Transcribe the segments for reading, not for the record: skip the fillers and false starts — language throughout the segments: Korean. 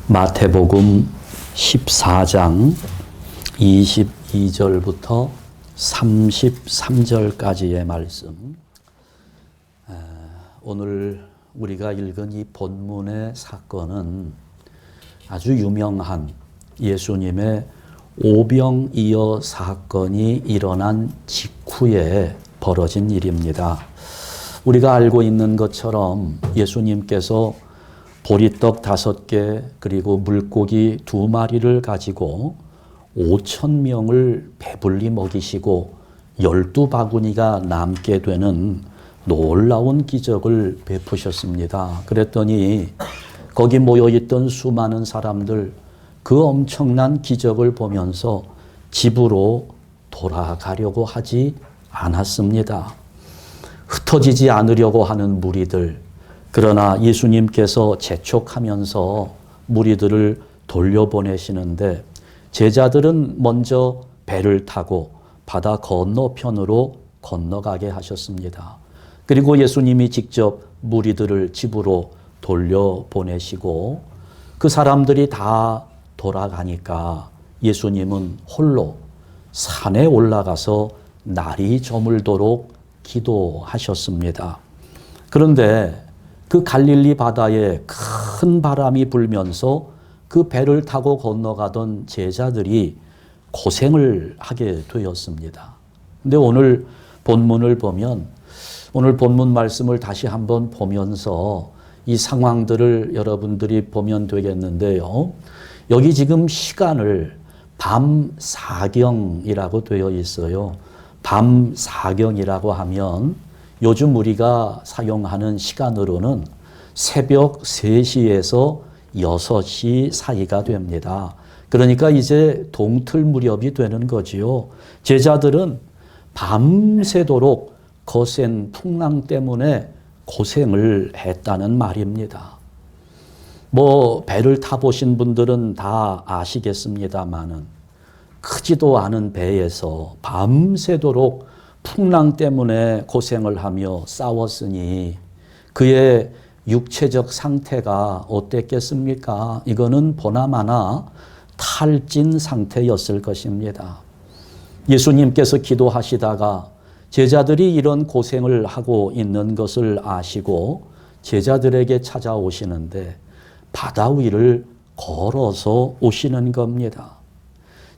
마태복음 14장 22절부터 33절까지의 말씀. 오늘 우리가 읽은 이 본문의 사건은 아주 유명한 예수님의 오병이어 사건이 일어난 직후에 벌어진 일입니다. 우리가 알고 있는 것처럼 예수님께서 보리떡 5개 그리고 물고기 2마리를 가지고 5,000명을 배불리 먹이시고 12바구니가 남게 되는 놀라운 기적을 베푸셨습니다. 그랬더니 거기 모여있던 수많은 사람들 그 엄청난 기적을 보면서 집으로 돌아가려고 하지 않았습니다. 흩어지지 않으려고 하는 무리들, 그러나 예수님께서 재촉하면서 무리들을 돌려보내시는데 제자들은 먼저 배를 타고 바다 건너편으로 건너가게 하셨습니다. 그리고 예수님이 직접 무리들을 집으로 돌려보내시고 그 사람들이 다 돌아가니까 예수님은 홀로 산에 올라가서 날이 저물도록 기도하셨습니다. 그런데 그 갈릴리 바다에 큰 바람이 불면서 그 배를 타고 건너가던 제자들이 고생을 하게 되었습니다. 근데 오늘 본문을 보면 오늘 본문 말씀을 다시 한번 보면서 이 상황들을 여러분들이 보면 되겠는데요. 여기 지금 시간을 밤 사경이라고 되어 있어요. 밤 사경이라고 하면 요즘 우리가 사용하는 시간으로는 새벽 3시에서 6시 사이가 됩니다. 그러니까 이제 동틀 무렵이 되는 거지요. 제자들은 밤새도록 거센 풍랑 때문에 고생을 했다는 말입니다. 배를 타보신 분들은 다 아시겠습니다만은 크지도 않은 배에서 밤새도록 풍랑 때문에 고생을 하며 싸웠으니 그의 육체적 상태가 어땠겠습니까? 이거는 보나마나 탈진 상태였을 것입니다. 예수님께서 기도하시다가 제자들이 이런 고생을 하고 있는 것을 아시고 제자들에게 찾아오시는데 바다 위를 걸어서 오시는 겁니다.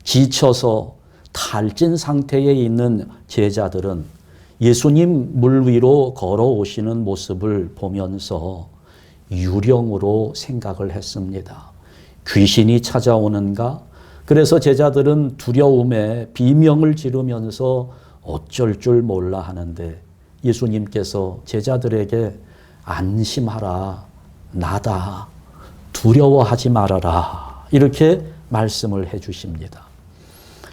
지쳐서 탈진 상태에 있는 제자들은 예수님 물 위로 걸어오시는 모습을 보면서 유령으로 생각을 했습니다. 귀신이 찾아오는가? 그래서 제자들은 두려움에 비명을 지르면서 어쩔 줄 몰라 하는데 예수님께서 제자들에게 안심하라, 나다, 두려워하지 말아라 이렇게 말씀을 해 주십니다.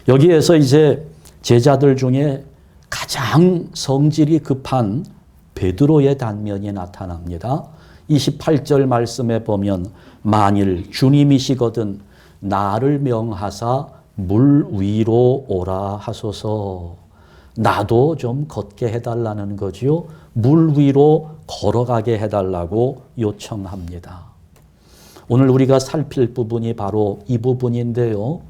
여기에서 이제 제자들 중에 가장 성질이 급한 베드로의 단면이 나타납니다. 28절 말씀에 보면 만일 주님이시거든 나를 명하사 물 위로 오라 하소서. 나도 좀 걷게 해달라는 거지요. 물 위로 걸어가게 해달라고 요청합니다. 오늘 우리가 살필 부분이 바로 이 부분인데요.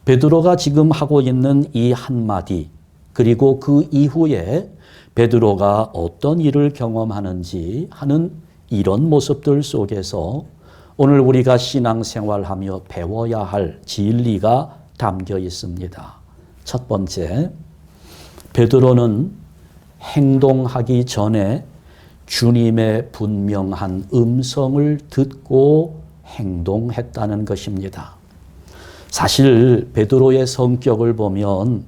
베드로가 지금 하고 있는 이 한마디, 그리고 그 이후에 베드로가 어떤 일을 경험하는지 하는 이런 모습들 속에서 오늘 우리가 신앙생활하며 배워야 할 진리가 담겨 있습니다. 첫 번째, 베드로는 행동하기 전에 주님의 분명한 음성을 듣고 행동했다는 것입니다. 사실 베드로의 성격을 보면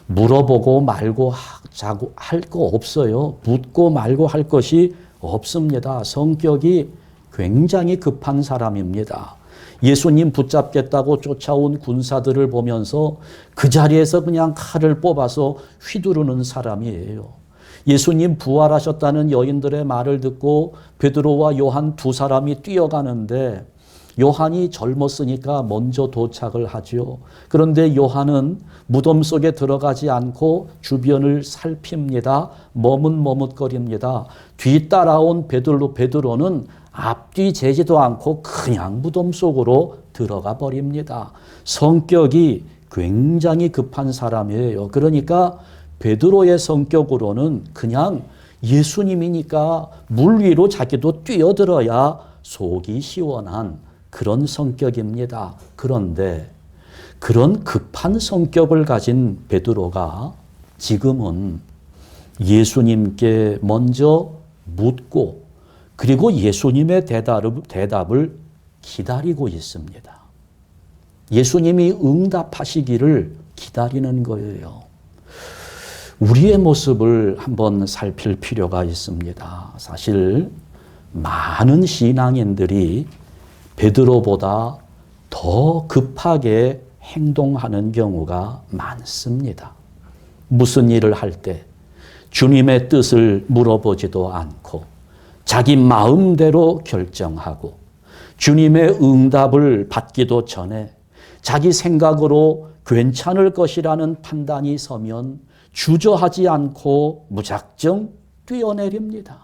물어보고 말고 할 거 없어요. 묻고 말고 할 것이 없습니다. 성격이 굉장히 급한 사람입니다. 예수님 붙잡겠다고 쫓아온 군사들을 보면서 그 자리에서 그냥 칼을 뽑아서 휘두르는 사람이에요. 예수님 부활하셨다는 여인들의 말을 듣고 베드로와 요한 2사람이 뛰어가는데 요한이 젊었으니까 먼저 도착을 하죠. 그런데 요한은 무덤 속에 들어가지 않고 주변을 살핍니다. 머뭇머뭇거립니다. 뒤따라온 베드로는 앞뒤 재지도 않고 그냥 무덤 속으로 들어가 버립니다. 성격이 굉장히 급한 사람이에요. 그러니까 베드로의 성격으로는 그냥 예수님이니까 물 위로 자기도 뛰어들어야 속이 시원한 그런 성격입니다. 그런데 그런 급한 성격을 가진 베드로가 지금은 예수님께 먼저 묻고 그리고 예수님의 대답을 기다리고 있습니다. 예수님이 응답하시기를 기다리는 거예요. 우리의 모습을 한번 살필 필요가 있습니다. 사실 많은 신앙인들이 베드로보다 더 급하게 행동하는 경우가 많습니다. 무슨 일을 할 때 주님의 뜻을 물어보지도 않고 자기 마음대로 결정하고 주님의 응답을 받기도 전에 자기 생각으로 괜찮을 것이라는 판단이 서면 주저하지 않고 무작정 뛰어내립니다.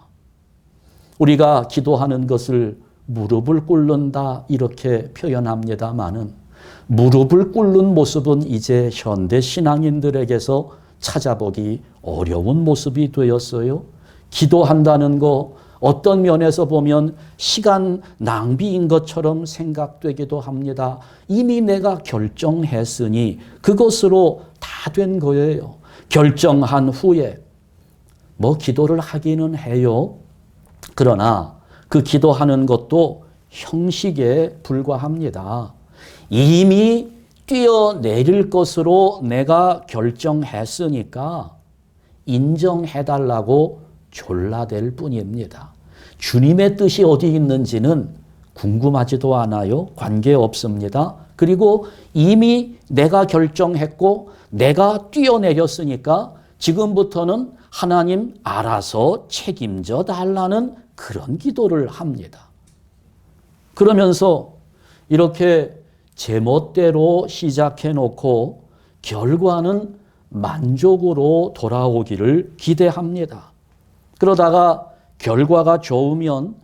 우리가 기도하는 것을 무릎을 꿇는다 이렇게 표현합니다마는 무릎을 꿇는 모습은 이제 현대 신앙인들에게서 찾아보기 어려운 모습이 되었어요. 기도한다는 거 어떤 면에서 보면 시간 낭비인 것처럼 생각되기도 합니다. 이미 내가 결정했으니 그것으로 다 된 거예요. 결정한 후에 뭐 기도를 하기는 해요. 그러나 그 기도하는 것도 형식에 불과합니다. 이미 뛰어내릴 것으로 내가 결정했으니까 인정해달라고 졸라댈 뿐입니다. 주님의 뜻이 어디 있는지는 궁금하지도 않아요. 관계없습니다. 그리고 이미 내가 결정했고 내가 뛰어내렸으니까 지금부터는 하나님 알아서 책임져 달라는 그런 기도를 합니다. 그러면서 이렇게 제멋대로 시작해놓고 결과는 만족으로 돌아오기를 기대합니다. 그러다가 결과가 좋으면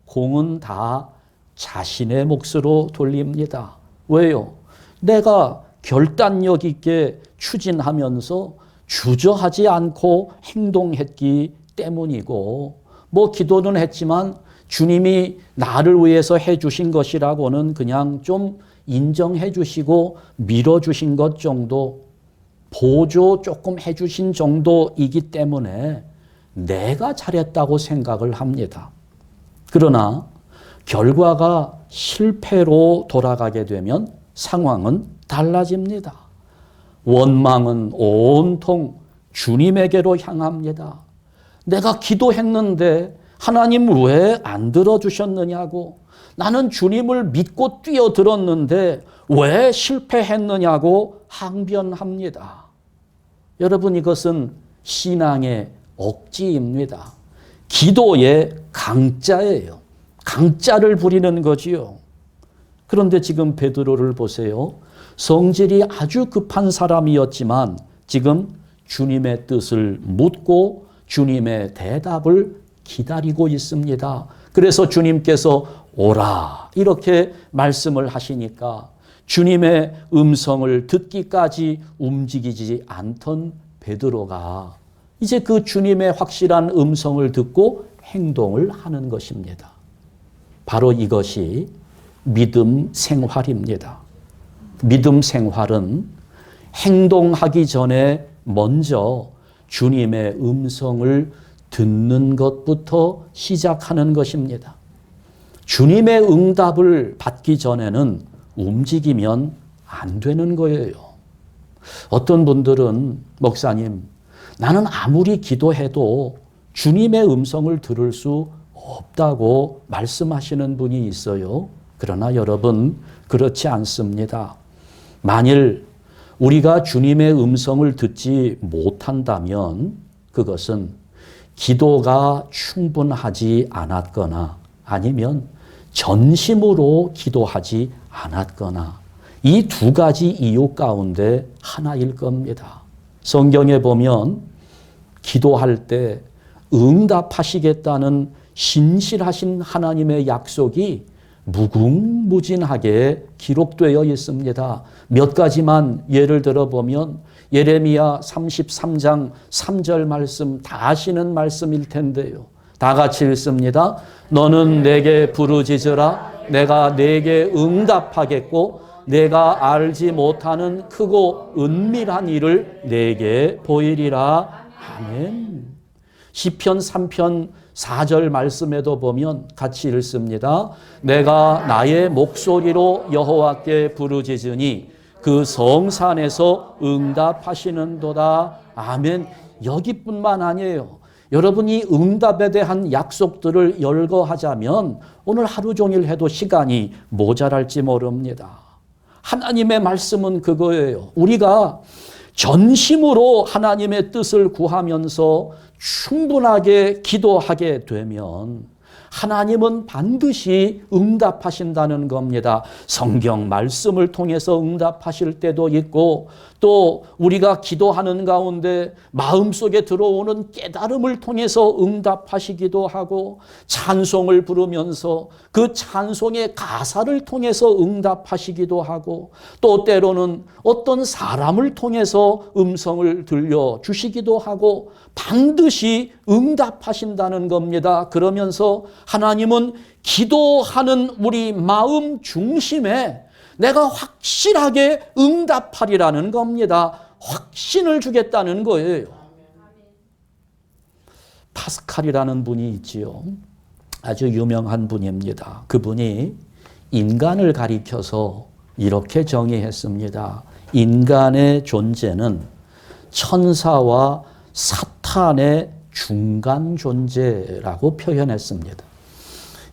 공은 다 자신의 몫으로 돌립니다. 왜요? 내가 결단력 있게 추진하면서 주저하지 않고 행동했기 때문이고 뭐 기도는 했지만 주님이 나를 위해서 해주신 것이라고는 그냥 좀 인정해 주시고 밀어주신 것 정도 보조 조금 해주신 정도이기 때문에 내가 잘했다고 생각을 합니다. 그러나 결과가 실패로 돌아가게 되면 상황은 달라집니다. 원망은 온통 주님에게로 향합니다. 내가 기도했는데 하나님 왜 안 들어주셨느냐고, 나는 주님을 믿고 뛰어들었는데 왜 실패했느냐고 항변합니다. 여러분, 이것은 신앙의 억지입니다. 기도의 강짜예요. 강짜를 부리는 거지요. 그런데 지금 베드로를 보세요. 성질이 아주 급한 사람이었지만 지금 주님의 뜻을 묻고 주님의 대답을 기다리고 있습니다. 그래서 주님께서 오라 이렇게 말씀을 하시니까 주님의 음성을 듣기까지 움직이지 않던 베드로가 이제 그 주님의 확실한 음성을 듣고 행동을 하는 것입니다. 바로 이것이 믿음 생활입니다. 믿음 생활은 행동하기 전에 먼저 주님의 음성을 듣는 것부터 시작하는 것입니다. 주님의 응답을 받기 전에는 움직이면 안 되는 거예요. 어떤 분들은 목사님, 나는 아무리 기도해도 주님의 음성을 들을 수 없다고 말씀하시는 분이 있어요. 그러나 여러분, 그렇지 않습니다. 만일 우리가 주님의 음성을 듣지 못한다면 그것은 기도가 충분하지 않았거나 아니면 전심으로 기도하지 않았거나 이 두 가지 이유 가운데 하나일 겁니다. 성경에 보면 기도할 때 응답하시겠다는 신실하신 하나님의 약속이 무궁무진하게 기록되어 있습니다. 몇 가지만 예를 들어보면 예레미야 33장 3절 말씀 다 아시는 말씀일 텐데요. 다 같이 읽습니다. 너는 내게 부르짖으라. 내가 내게 응답하겠고 내가 알지 못하는 크고 은밀한 일을 내게 보이리라. 아멘. 시편 3편 4절 말씀에도 보면 같이 읽습니다. 내가 나의 목소리로 여호와께 부르짖으니 그 성산에서 응답하시는도다. 아멘. 여기뿐만 아니에요. 여러분이 응답에 대한 약속들을 열거하자면 오늘 하루 종일 해도 시간이 모자랄지 모릅니다. 하나님의 말씀은 그거예요. 우리가 전심으로 하나님의 뜻을 구하면서 충분하게 기도하게 되면 하나님은 반드시 응답하신다는 겁니다. 성경 말씀을 통해서 응답하실 때도 있고 또 우리가 기도하는 가운데 마음속에 들어오는 깨달음을 통해서 응답하시기도 하고 찬송을 부르면서 그 찬송의 가사를 통해서 응답하시기도 하고 또 때로는 어떤 사람을 통해서 음성을 들려주시기도 하고 반드시 응답하신다는 겁니다. 그러면서 하나님은 기도하는 우리 마음 중심에 내가 확실하게 응답하리라는 겁니다. 확신을 주겠다는 거예요. 파스칼이라는 분이 있지요. 아주 유명한 분입니다. 그분이 인간을 가리켜서 이렇게 정의했습니다. 인간의 존재는 천사와 사탄의 중간 존재라고 표현했습니다.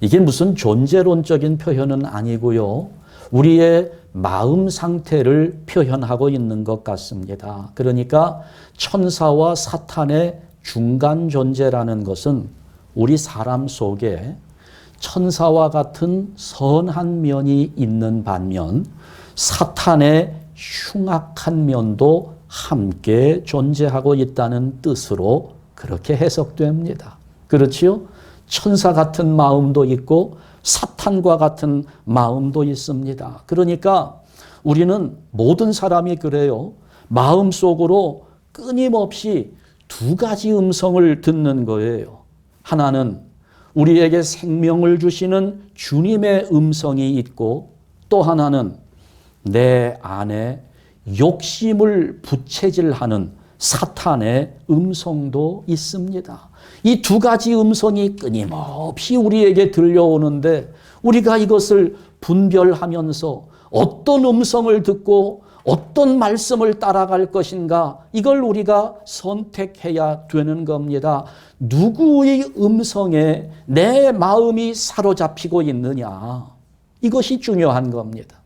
이게 무슨 존재론적인 표현은 아니고요. 우리의 마음 상태를 표현하고 있는 것 같습니다. 그러니까 천사와 사탄의 중간 존재라는 것은 우리 사람 속에 천사와 같은 선한 면이 있는 반면 사탄의 흉악한 면도 함께 존재하고 있다는 뜻으로 그렇게 해석됩니다. 그렇지요? 천사 같은 마음도 있고 사탄과 같은 마음도 있습니다. 그러니까 우리는 모든 사람이 그래요. 마음속으로 끊임없이 두 가지 음성을 듣는 거예요. 하나는 우리에게 생명을 주시는 주님의 음성이 있고 또 하나는 내 안에 욕심을 부채질하는 사탄의 음성도 있습니다. 이 두 가지 음성이 끊임없이 우리에게 들려오는데 우리가 이것을 분별하면서 어떤 음성을 듣고 어떤 말씀을 따라갈 것인가 이걸 우리가 선택해야 되는 겁니다. 누구의 음성에 내 마음이 사로잡히고 있느냐 이것이 중요한 겁니다.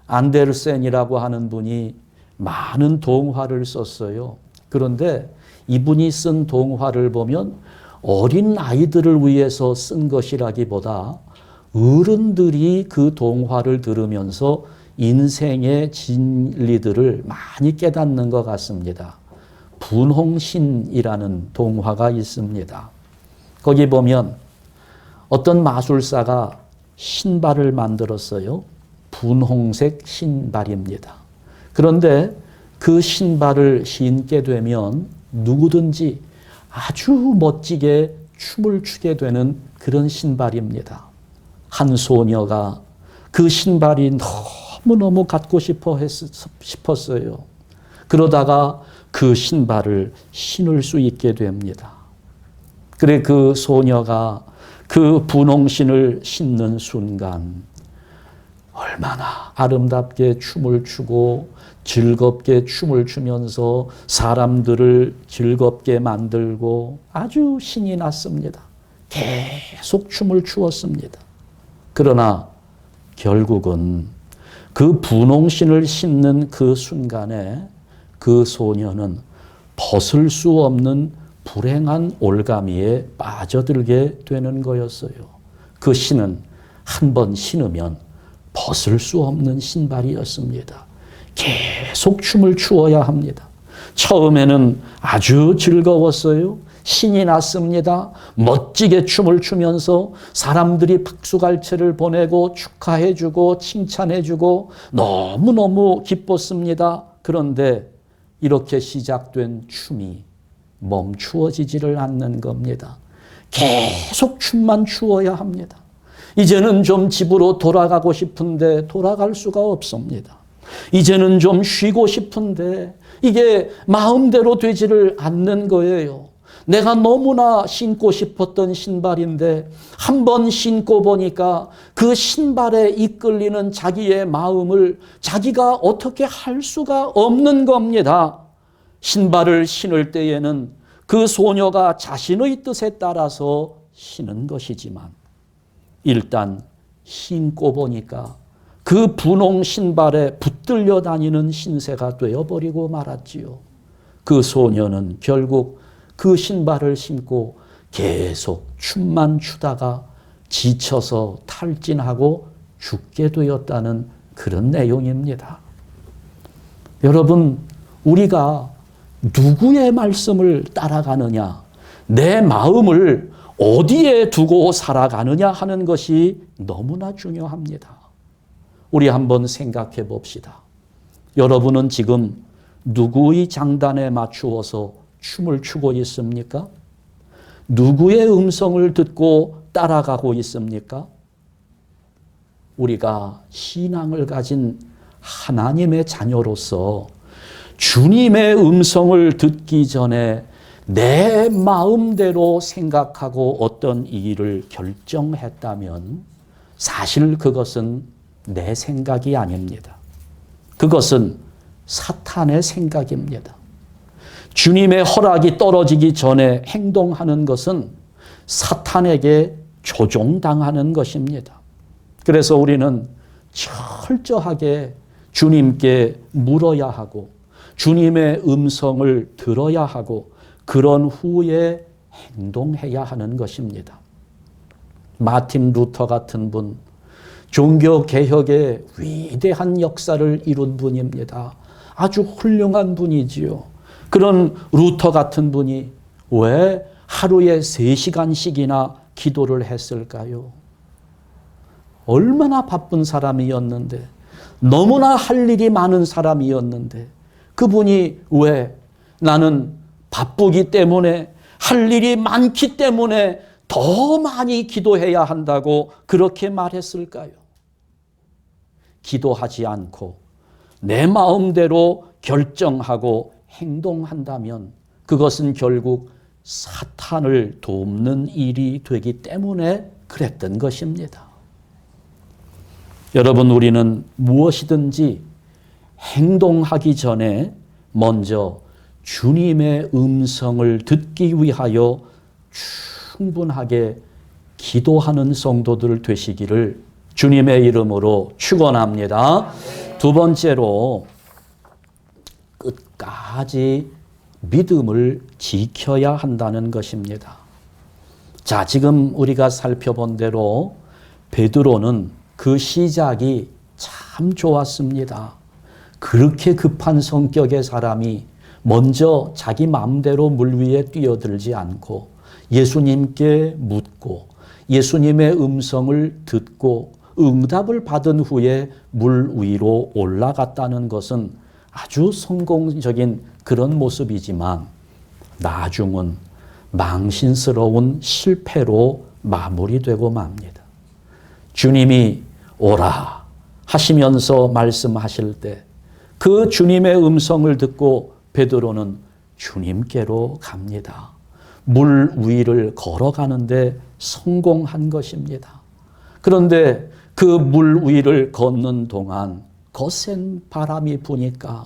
안데르센이라고 하는 분이 많은 동화를 썼어요. 그런데 이분이 쓴 동화를 보면 어린 아이들을 위해서 쓴 것이라기보다 어른들이 그 동화를 들으면서 인생의 진리들을 많이 깨닫는 것 같습니다. 분홍신이라는 동화가 있습니다. 거기 보면 어떤 마술사가 신발을 만들었어요. 분홍색 신발입니다. 그런데 그 신발을 신게 되면 누구든지 아주 멋지게 춤을 추게 되는 그런 신발입니다. 한 소녀가 그 신발이 너무너무 갖고 싶었어요. 그러다가 그 신발을 신을 수 있게 됩니다. 그래 그 소녀가 그 분홍신을 신는 순간 얼마나 아름답게 춤을 추고 즐겁게 춤을 추면서 사람들을 즐겁게 만들고 아주 신이 났습니다. 계속 춤을 추었습니다. 그러나 결국은 그 분홍신을 신는 그 순간에 그 소녀는 벗을 수 없는 불행한 올가미에 빠져들게 되는 거였어요. 그 신은 한 번 신으면 벗을 수 없는 신발이었습니다. 계속 춤을 추어야 합니다. 처음에는 아주 즐거웠어요. 신이 났습니다. 멋지게 춤을 추면서 사람들이 박수갈채를 보내고 축하해주고 칭찬해주고 너무너무 기뻤습니다. 그런데 이렇게 시작된 춤이 멈추어지지를 않는 겁니다. 계속 춤만 추어야 합니다. 이제는 좀 집으로 돌아가고 싶은데 돌아갈 수가 없습니다. 이제는 좀 쉬고 싶은데 이게 마음대로 되지를 않는 거예요. 내가 너무나 신고 싶었던 신발인데 한번 신고 보니까 그 신발에 이끌리는 자기의 마음을 자기가 어떻게 할 수가 없는 겁니다. 신발을 신을 때에는 그 소녀가 자신의 뜻에 따라서 신은 것이지만 일단 신고 보니까 그 분홍 신발에 붙들려 다니는 신세가 되어버리고 말았지요. 그 소녀는 결국 그 신발을 신고 계속 춤만 추다가 지쳐서 탈진하고 죽게 되었다는 그런 내용입니다. 여러분, 우리가 누구의 말씀을 따라가느냐, 내 마음을 어디에 두고 살아가느냐 하는 것이 너무나 중요합니다. 우리 한번 생각해 봅시다. 여러분은 지금 누구의 장단에 맞추어서 춤을 추고 있습니까? 누구의 음성을 듣고 따라가고 있습니까? 우리가 신앙을 가진 하나님의 자녀로서 주님의 음성을 듣기 전에 내 마음대로 생각하고 어떤 일을 결정했다면 사실 그것은 내 생각이 아닙니다. 그것은 사탄의 생각입니다. 주님의 허락이 떨어지기 전에 행동하는 것은 사탄에게 조종당하는 것입니다. 그래서 우리는 철저하게 주님께 물어야 하고 주님의 음성을 들어야 하고 그런 후에 행동해야 하는 것입니다. 마틴 루터 같은 분, 종교개혁의 위대한 역사를 이룬 분입니다. 아주 훌륭한 분이지요. 그런 루터 같은 분이 왜 하루에 3시간씩이나 기도를 했을까요? 얼마나 바쁜 사람이었는데, 너무나 할 일이 많은 사람이었는데, 그분이 왜 나는 바쁘기 때문에, 할 일이 많기 때문에 더 많이 기도해야 한다고 그렇게 말했을까요? 기도하지 않고 내 마음대로 결정하고 행동한다면 그것은 결국 사탄을 돕는 일이 되기 때문에 그랬던 것입니다. 여러분, 우리는 무엇이든지 행동하기 전에 먼저 주님의 음성을 듣기 위하여 충분하게 기도하는 성도들 되시기를 주님의 이름으로 축원합니다. 두 번째로 끝까지 믿음을 지켜야 한다는 것입니다. 자, 지금 우리가 살펴본 대로 베드로는 그 시작이 참 좋았습니다. 그렇게 급한 성격의 사람이 먼저 자기 마음대로 물 위에 뛰어들지 않고 예수님께 묻고 예수님의 음성을 듣고 응답을 받은 후에 물 위로 올라갔다는 것은 아주 성공적인 그런 모습이지만 나중은 망신스러운 실패로 마무리되고 맙니다. 주님이 오라 하시면서 말씀하실 때 그 주님의 음성을 듣고 베드로는 주님께로 갑니다. 물 위를 걸어가는데 성공한 것입니다. 그런데 그 물 위를 걷는 동안 거센 바람이 부니까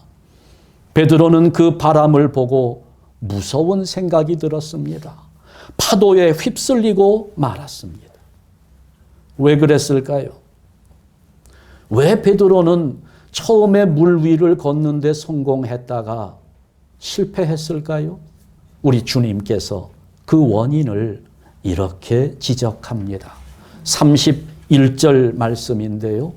베드로는 그 바람을 보고 무서운 생각이 들었습니다. 파도에 휩쓸리고 말았습니다. 왜 그랬을까요? 왜 베드로는 처음에 물 위를 걷는데 성공했다가 실패했을까요? 우리 주님께서 그 원인을 이렇게 지적합니다. 31절 말씀인데요.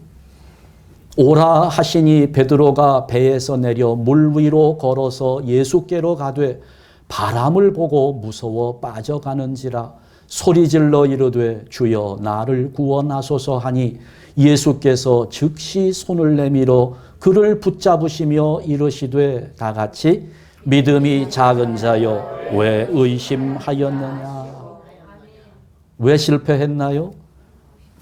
오라 하시니 베드로가 배에서 내려 물 위로 걸어서 예수께로 가되 바람을 보고 무서워 빠져가는지라 소리질러 이르되 주여 나를 구원하소서 하니 예수께서 즉시 손을 내밀어 그를 붙잡으시며 이르시되 다 같이 믿음이 작은 자여 왜 의심하였느냐. 왜 실패했나요?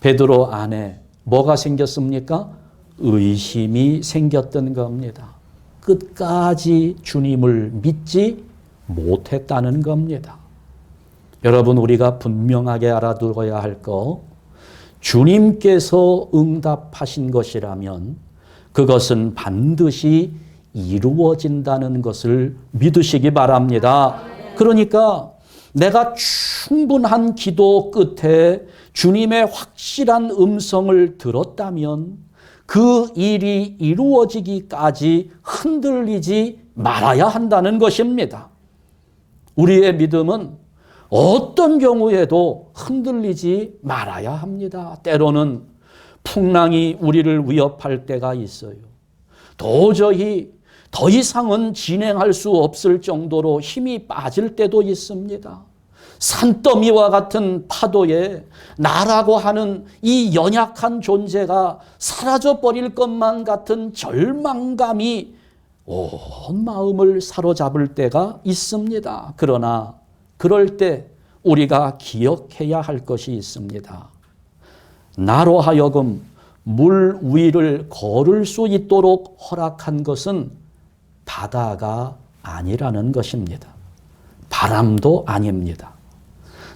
베드로 안에 뭐가 생겼습니까? 의심이 생겼던 겁니다. 끝까지 주님을 믿지 못했다는 겁니다. 여러분, 우리가 분명하게 알아두어야 할 거, 주님께서 응답하신 것이라면 그것은 반드시 이루어진다는 것을 믿으시기 바랍니다. 그러니까 내가 충분한 기도 끝에 주님의 확실한 음성을 들었다면 그 일이 이루어지기까지 흔들리지 말아야 한다는 것입니다. 우리의 믿음은 어떤 경우에도 흔들리지 말아야 합니다. 때로는 풍랑이 우리를 위협할 때가 있어요. 도저히 더 이상은 진행할 수 없을 정도로 힘이 빠질 때도 있습니다. 산더미와 같은 파도에 나라고 하는 이 연약한 존재가 사라져버릴 것만 같은 절망감이 온 마음을 사로잡을 때가 있습니다. 그러나 그럴 때 우리가 기억해야 할 것이 있습니다. 나로 하여금 물 위를 걸을 수 있도록 허락한 것은 바다가 아니라는 것입니다. 바람도 아닙니다.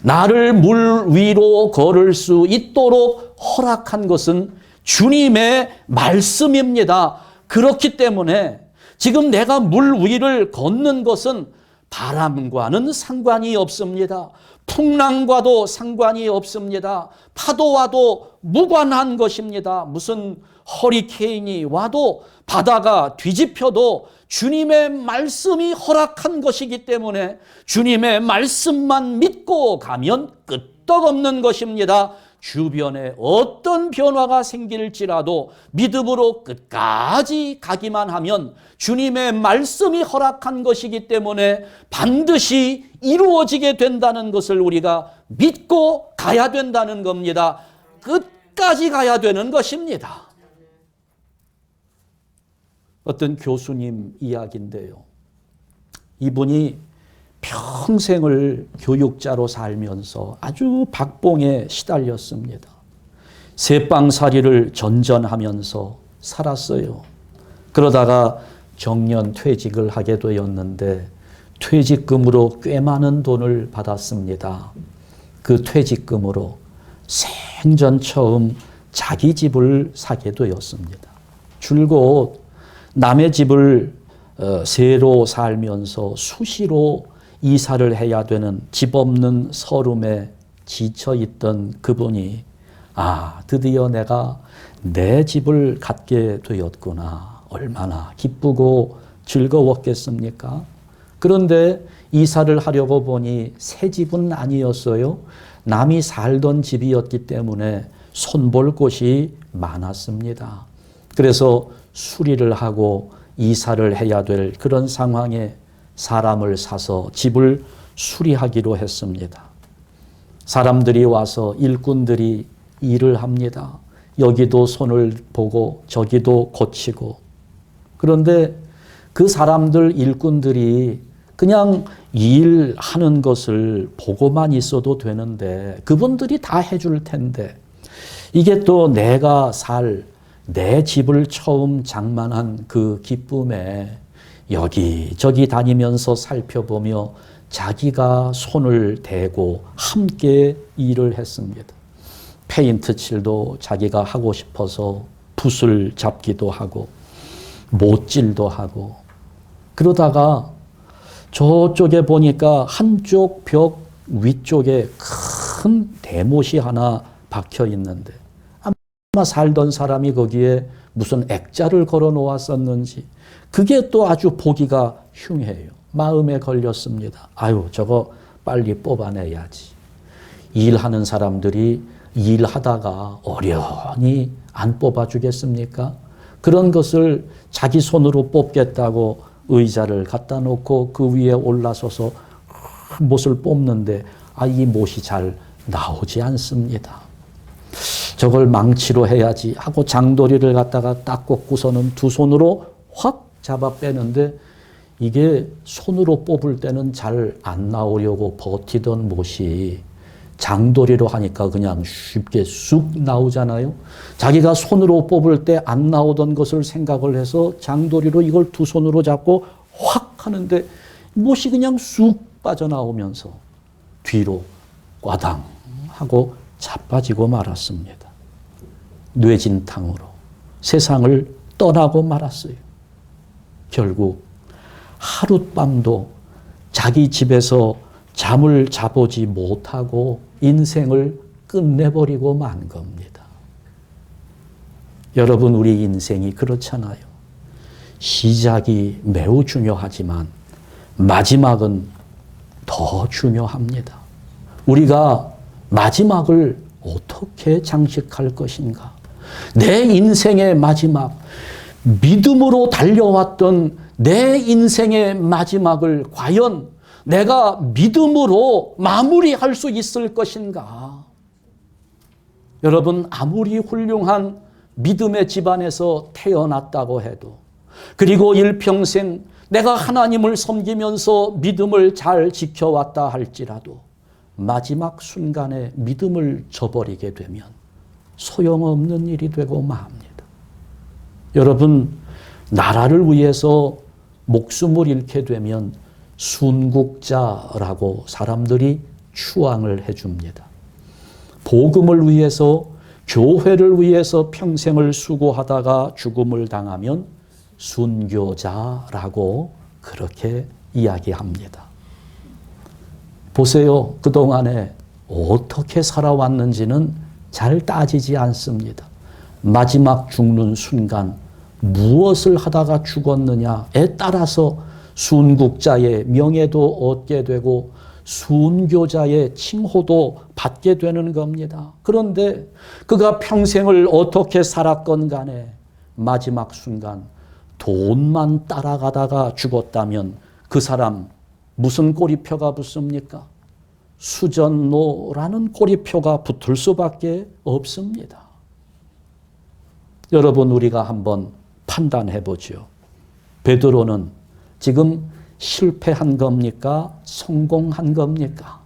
나를 물 위로 걸을 수 있도록 허락한 것은 주님의 말씀입니다. 그렇기 때문에 지금 내가 물 위를 걷는 것은 바람과는 상관이 없습니다. 풍랑과도 상관이 없습니다. 파도와도 무관한 것입니다. 무슨 허리케인이 와도 바다가 뒤집혀도 주님의 말씀이 허락한 것이기 때문에 주님의 말씀만 믿고 가면 끄떡없는 것입니다. 주변에 어떤 변화가 생길지라도 믿음으로 끝까지 가기만 하면 주님의 말씀이 허락한 것이기 때문에 반드시 이루어지게 된다는 것을 우리가 믿고 가야 된다는 겁니다. 끝까지 가야 되는 것입니다. 어떤 교수님 이야기인데요. 이분이 평생을 교육자로 살면서 아주 박봉에 시달렸습니다. 새빵살이를 전전하면서 살았어요. 그러다가 정년 퇴직을 하게 되었는데 퇴직금으로 꽤 많은 돈을 받았습니다. 그 퇴직금으로 생전 처음 자기 집을 사게 되었습니다. 줄곧 남의 집을 새로 살면서 수시로 이사를 해야 되는 집 없는 서름에 지쳐있던 그분이 드디어 내가 내 집을 갖게 되었구나. 얼마나 기쁘고 즐거웠겠습니까? 그런데 이사를 하려고 보니 새 집은 아니었어요. 남이 살던 집이었기 때문에 손볼 곳이 많았습니다. 그래서 수리를 하고 이사를 해야 될 그런 상황에 사람을 사서 집을 수리하기로 했습니다. 사람들이 와서 일꾼들이 일을 합니다. 여기도 손을 보고 저기도 고치고. 그런데 그 사람들 일꾼들이 그냥 일하는 것을 보고만 있어도 되는데 그분들이 다 해줄 텐데 이게 또 내가 살 내 집을 처음 장만한 그 기쁨에 여기저기 다니면서 살펴보며 자기가 손을 대고 함께 일을 했습니다. 페인트 칠도 자기가 하고 싶어서 붓을 잡기도 하고 못질도 하고 그러다가 저쪽에 보니까 한쪽 벽 위쪽에 큰 대못이 하나 박혀 있는데 아마 살던 사람이 거기에 무슨 액자를 걸어 놓았었는지 그게 또 아주 보기가 흉해요. 마음에 걸렸습니다. 저거 빨리 뽑아내야지. 일하는 사람들이 일하다가 어련히 안 뽑아주겠습니까? 그런 것을 자기 손으로 뽑겠다고 의자를 갖다 놓고 그 위에 올라서서 못을 뽑는데 이 못이 잘 나오지 않습니다. 저걸 망치로 해야지 하고 장도리를 갖다가 딱 꽂고서는 두 손으로 확 잡아 빼는데 이게 손으로 뽑을 때는 잘 안 나오려고 버티던 못이 장도리로 하니까 그냥 쉽게 쑥 나오잖아요. 자기가 손으로 뽑을 때 안 나오던 것을 생각을 해서 장도리로 이걸 두 손으로 잡고 확 하는데 못이 그냥 쑥 빠져나오면서 뒤로 꽈당 하고 자빠지고 말았습니다. 뇌진탕으로 세상을 떠나고 말았어요. 결국 하룻밤도 자기 집에서 잠을 자보지 못하고 인생을 끝내버리고 만 겁니다. 여러분, 우리 인생이 그렇잖아요. 시작이 매우 중요하지만 마지막은 더 중요합니다. 우리가 마지막을 어떻게 장식할 것인가? 내 인생의 마지막, 믿음으로 달려왔던 내 인생의 마지막을 과연 내가 믿음으로 마무리할 수 있을 것인가? 여러분, 아무리 훌륭한 믿음의 집안에서 태어났다고 해도, 그리고 일평생 내가 하나님을 섬기면서 믿음을 잘 지켜왔다 할지라도 마지막 순간에 믿음을 저버리게 되면 소용없는 일이 되고 맙니다. 여러분, 나라를 위해서 목숨을 잃게 되면 순국자라고 사람들이 추앙을 해줍니다. 복음을 위해서, 교회를 위해서 평생을 수고하다가 죽음을 당하면 순교자라고 그렇게 이야기합니다. 보세요. 그동안에 어떻게 살아왔는지는 잘 따지지 않습니다. 마지막 죽는 순간 무엇을 하다가 죽었느냐에 따라서 순국자의 명예도 얻게 되고 순교자의 칭호도 받게 되는 겁니다. 그런데 그가 평생을 어떻게 살았건 간에 마지막 순간 돈만 따라가다가 죽었다면 그 사람 무슨 꼬리표가 붙습니까? 수전노라는 꼬리표가 붙을 수밖에 없습니다. 여러분, 우리가 한번 판단해 보죠. 베드로는 지금 실패한 겁니까? 성공한 겁니까?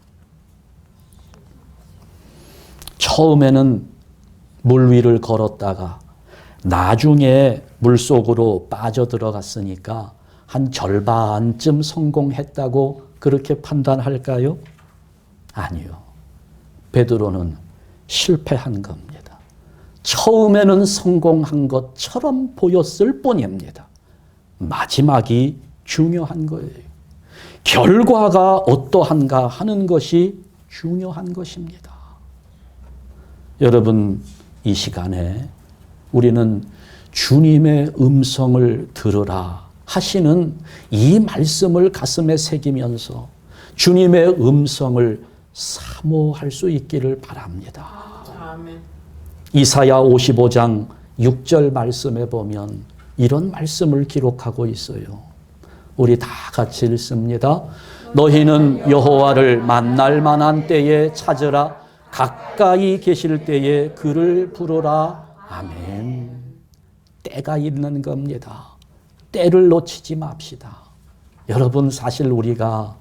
처음에는 물 위를 걸었다가 나중에 물속으로 빠져들어갔으니까 한 절반쯤 성공했다고 그렇게 판단할까요? 아니요. 베드로는 실패한 겁니다. 처음에는 성공한 것처럼 보였을 뿐입니다. 마지막이 중요한 거예요. 결과가 어떠한가 하는 것이 중요한 것입니다. 여러분, 이 시간에 우리는 주님의 음성을 들으라 하시는 이 말씀을 가슴에 새기면서 주님의 음성을 사모할 수 있기를 바랍니다. 아멘. 이사야 55장 6절 말씀에 보면 이런 말씀을 기록하고 있어요. 우리 다 같이 읽습니다. 너희는 여호와를 만날 만한 때에 찾으라. 가까이 계실 때에 그를 부르라. 아멘. 때가 있는 겁니다. 때를 놓치지 맙시다. 여러분, 사실 우리가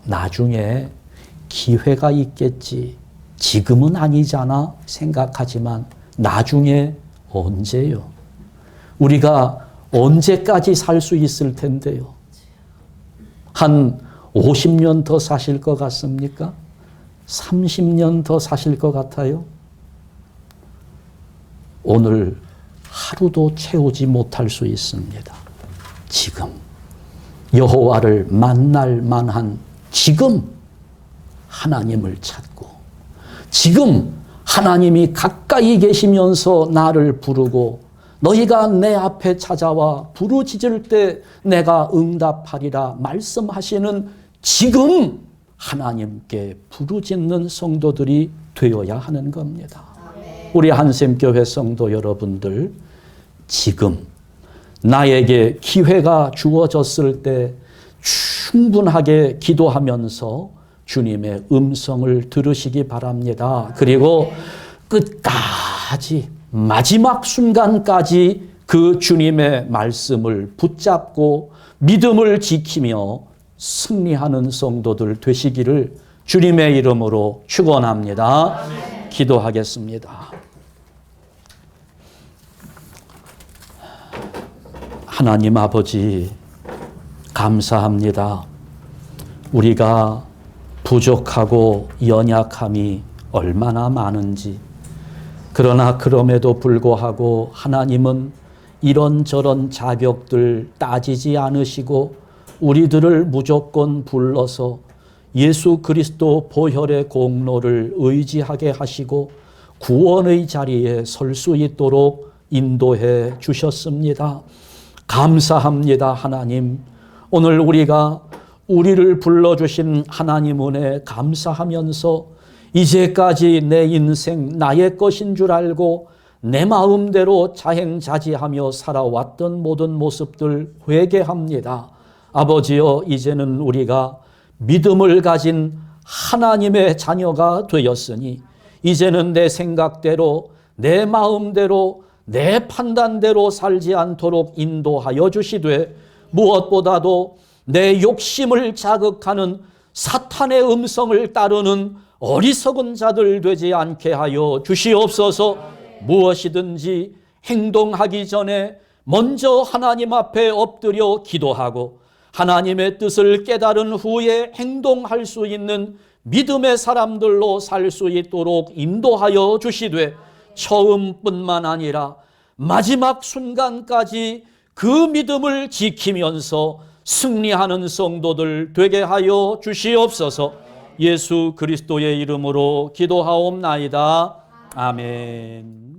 나중에 기회가 있겠지, 지금은 아니잖아 생각하지만 나중에 언제요? 우리가 언제까지 살 수 있을 텐데요? 한 50년 더 사실 것 같습니까? 30년 더 사실 것 같아요? 오늘 하루도 채우지 못할 수 있습니다. 지금 여호와를 만날 만한 지금 하나님을 찾고, 지금 하나님이 가까이 계시면서 나를 부르고 너희가 내 앞에 찾아와 부르짖을 때 내가 응답하리라 말씀하시는 지금 하나님께 부르짖는 성도들이 되어야 하는 겁니다. 우리 한샘교회 성도 여러분들, 지금 나에게 기회가 주어졌을 때 충분하게 기도하면서 주님의 음성을 들으시기 바랍니다. 그리고 끝까지, 마지막 순간까지 그 주님의 말씀을 붙잡고 믿음을 지키며 승리하는 성도들 되시기를 주님의 이름으로 축원합니다. 기도하겠습니다. 하나님 아버지, 감사합니다. 우리가 부족하고 연약함이 얼마나 많은지, 그러나 그럼에도 불구하고 하나님은 이런저런 자격들 따지지 않으시고 우리들을 무조건 불러서 예수 그리스도 보혈의 공로를 의지하게 하시고 구원의 자리에 설 수 있도록 인도해 주셨습니다. 감사합니다. 하나님, 오늘 우리가 우리를 불러주신 하나님 은혜 감사하면서 이제까지 내 인생 나의 것인 줄 알고 내 마음대로 자행자지하며 살아왔던 모든 모습들 회개합니다. 아버지여, 이제는 우리가 믿음을 가진 하나님의 자녀가 되었으니 이제는 내 생각대로, 내 마음대로, 내 판단대로 살지 않도록 인도하여 주시되, 무엇보다도 내 욕심을 자극하는 사탄의 음성을 따르는 어리석은 자들 되지 않게 하여 주시옵소서. 무엇이든지 행동하기 전에 먼저 하나님 앞에 엎드려 기도하고 하나님의 뜻을 깨달은 후에 행동할 수 있는 믿음의 사람들로 살 수 있도록 인도하여 주시되, 처음뿐만 아니라 마지막 순간까지 그 믿음을 지키면서 승리하는 성도들 되게 하여 주시옵소서. 예수 그리스도의 이름으로 기도하옵나이다. 아멘.